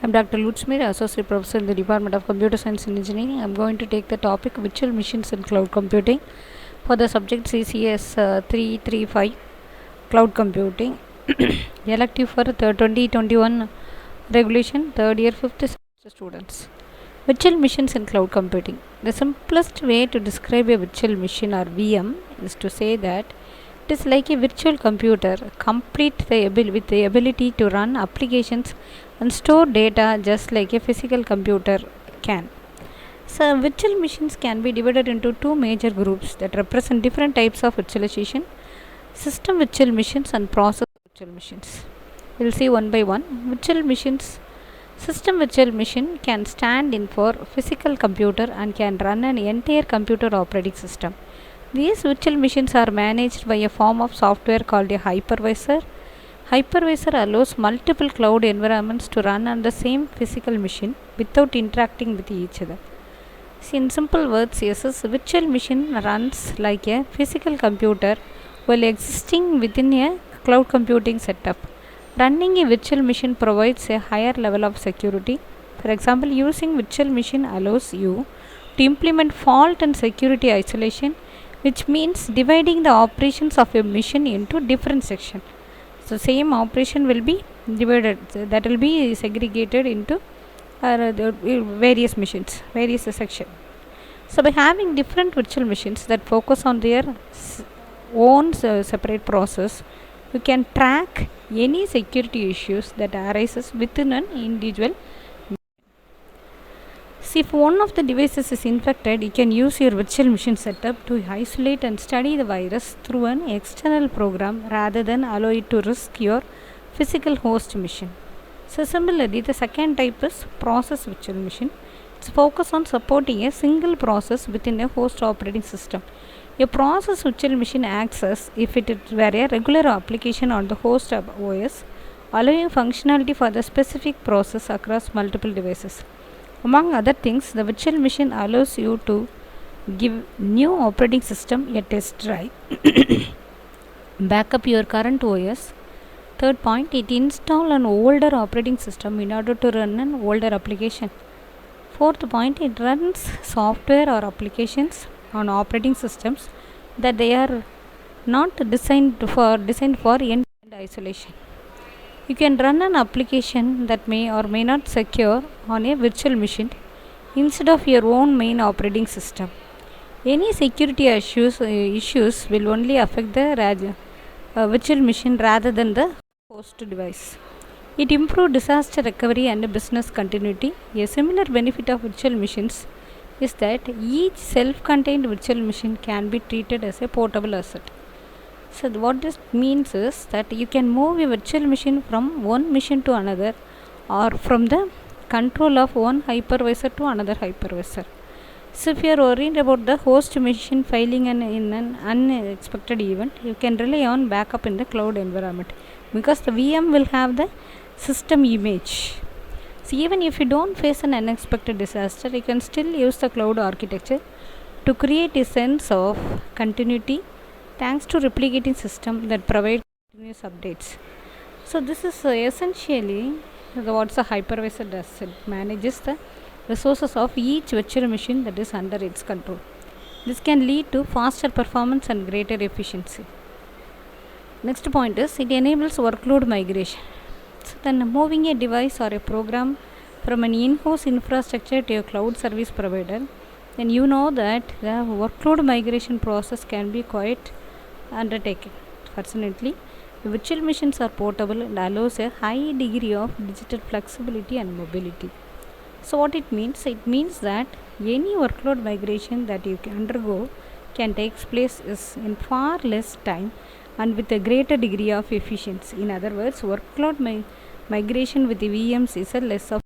I'm Dr. Lutzmir, Associate Professor in the Department of Computer Science and Engineering. I'm going to take the topic Virtual Machines and Cloud Computing for the subject CCS 335 Cloud Computing. Elective for 2021 regulation, third year, fifth semester students. Virtual Machines and Cloud Computing. The simplest way to describe a virtual machine or VM is to say that it is like a virtual computer, complete with the ability to run applications and store data just like a physical computer can. So, virtual machines can be divided into two major groups that represent different types of virtualization: system virtual machines and process virtual machines. We'll see one by one. Virtual machines. System virtual machine can stand in for physical computer and can run an entire computer operating system. These virtual machines are managed by a form of software called a hypervisor. Hypervisor allows multiple cloud environments to run on the same physical machine without interacting with each other. See, in simple words, a virtual machine runs like a physical computer while existing within a cloud computing setup. Running a virtual machine provides a higher level of security. For example, using virtual machine allows you to implement fault and security isolation, which means dividing the operations of a machine into different sections. So, same operation will be divided, that will be segregated into various machines, various sections. So, by having different virtual machines that focus on their own separate process, you can track any security issues that arises within an individual. See, if one of the devices is infected, you can use your virtual machine setup to isolate and study the virus through an external program rather than allow it to risk your physical host machine. So similarly, the second type is process virtual machine. It's focused on supporting a single process within a host operating system. A process virtual machine acts as if it were a regular application on the host OS, allowing functionality for the specific process across multiple devices. Among other things, the virtual machine allows you to give new operating system a test drive, back up your current OS. Third point, it installs an older operating system in order to run an older application. Fourth point, it runs software or applications on operating systems that they are not designed for end-to-end isolation. You can run an application that may or may not secure on a virtual machine instead of your own main operating system. Any security issues will only affect the virtual machine rather than the host device. It improves disaster recovery and business continuity. A similar benefit of virtual machines is that each self-contained virtual machine can be treated as a portable asset. So what this means is that you can move a virtual machine from one machine to another, or from the control of one hypervisor to another hypervisor. So if you are worried about the host machine failing in an unexpected event, you can rely on backup in the cloud environment, because the VM will have the system image. So even if you don't face an unexpected disaster, you can still use the cloud architecture to create a sense of continuity thanks to replicating system that provide continuous updates. So this is essentially what the hypervisor does. It manages the resources of each virtual machine that is under its control. This can lead to faster performance and greater efficiency. Next point is, it enables workload migration. So then moving a device or a program from an in-house infrastructure to a cloud service provider, then you know that the workload migration process can be quite undertaken. Fortunately, virtual machines are portable and allows a high degree of digital flexibility and mobility. So what it means? It means that any workload migration that you can undergo can take place in far less time and with a greater degree of efficiency. In other words, workload migration with the VMs is a less of